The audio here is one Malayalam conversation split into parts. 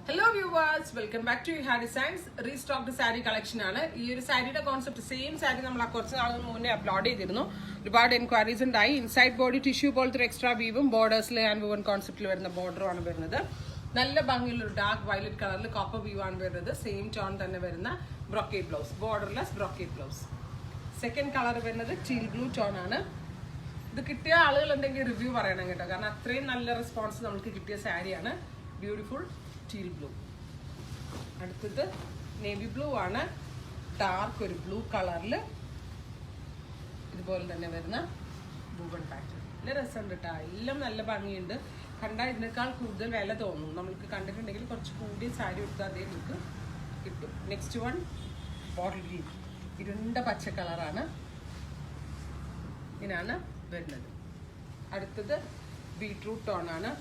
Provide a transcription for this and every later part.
Hello viewers, welcome back to Iha Designs. Restocked saree collection ആണ്. ഈ ഒരു സാരിയുടെ കോൺസെപ്റ്റ് സെയിം സാരി നമ്മൾ കുറച്ച് നാളുകൾ മുന്നേ അപ്ലോഡ് ചെയ്തിരുന്നു. ഒരുപാട് എൻക്വയറീസ് ഉണ്ടായി. ഇൻസൈഡ് ബോഡി ടിഷ്യൂ പോലത്തെ എക്സ്ട്രാ വീവും ബോർഡേഴ്സിൽ ഹാൻഡ് വുവൺ കോൺസെപ്റ്റിൽ വരുന്ന ബോർഡറുമാണ് വരുന്നത്. നല്ല ഭംഗിയുള്ള ഒരു ഡാർക്ക് വയലറ്റ് കളറിൽ കോപ്പർ വീവ് ആണ് വരുന്നത്. സെയിം ടോൺ തന്നെ വരുന്ന brocade blouse, borderless brocade blouse. Second colour വരുന്നത് ടീൽ ബ്ലൂ ടോൺ ആണ്. ഇത് കിട്ടിയ ആളുകൾ ഉണ്ടെങ്കിൽ റിവ്യൂ പറയണം കേട്ടോ, കാരണം അത്രയും നല്ല റെസ്പോൺസ് നമുക്ക് കിട്ടിയ സാരിയാണ്. Beautiful teal blue. അടുത്തത് നേവി ബ്ലൂ ആണ്, ഡാർക്ക് ഒരു ബ്ലൂ കളറിൽ ഇതുപോലെ തന്നെ വരുന്ന വുവൺ പാറ്റേൺ. നല്ല രസമുണ്ട് കേട്ടോ, എല്ലാം നല്ല ഭംഗിയുണ്ട്. കണ്ടാൽ ഇതിനേക്കാൾ കൂടുതൽ വില തോന്നും. നമുക്ക് കണ്ടിട്ടുണ്ടെങ്കിൽ കുറച്ച് കൂടിയ സാരി എടുത്താൽ അതേ നമുക്ക് കിട്ടും. നെക്സ്റ്റ് വൺ ബോട്ടിൽ ഗ്രീൻ, ഇരുണ്ട പച്ച കളറാണ്, ഇങ്ങനെയാണ് വരുന്നത്. അടുത്തത് ബീട്രൂട്ട് ടോൺ ആണ്.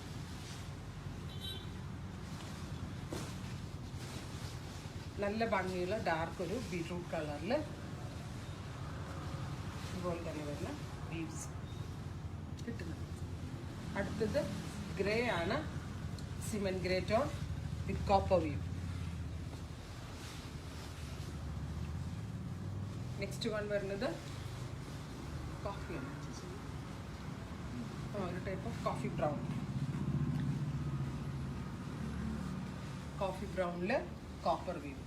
നല്ല ഭംഗിയുള്ള ഡാർക്ക് ഒരു ബീട്രൂട്ട് കളറിൽ ഇതുപോലെ തന്നെ വരുന്ന ലീവ്സ് കിട്ടുന്നത്. അടുത്തത് ഗ്രേ ആണ്, cement grey tone with copper weave. Next one വരുന്നത് കോഫിയാണ്, ഒരു type of coffee brown. Coffee ബ്രൗണിൽ കോപ്പർ വീവ്.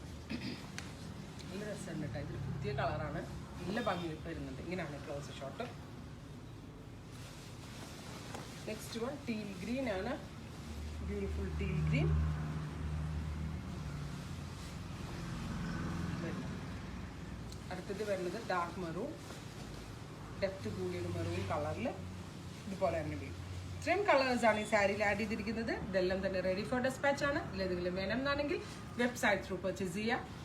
നല്ല രസമുണ്ട് കേട്ടോ, ഇതൊരു പുതിയ കളറാണ്, നല്ല ഭംഗി വരുന്നുണ്ട്. ഇങ്ങനെയാണ് close shot. Next one teal green ആണ്, ബ്യൂട്ടിഫുൾ ടീൽ ഗ്രീൻ. അടുത്തത് വരുന്നത് ഡാർക്ക് മെറൂൺ, ഡെപ്ത് കൂടിയൊരു മെറൂൺ കളറിൽ ഇതുപോലെ തന്നെ വീഴും. ഇത്രയും കളേഴ്സ് ആണ് ഈ സാരിയിൽ ആഡ് ചെയ്തിരിക്കുന്നത്. ഇതെല്ലാം തന്നെ റെഡി ഫോർ ഡെസ്പാച്ച് ആണ്. ഇതിലേതെങ്കിലും വേണം എന്നാണെങ്കിൽ വെബ്സൈറ്റ് ത്രൂ പർച്ചേസ് ചെയ്യുക.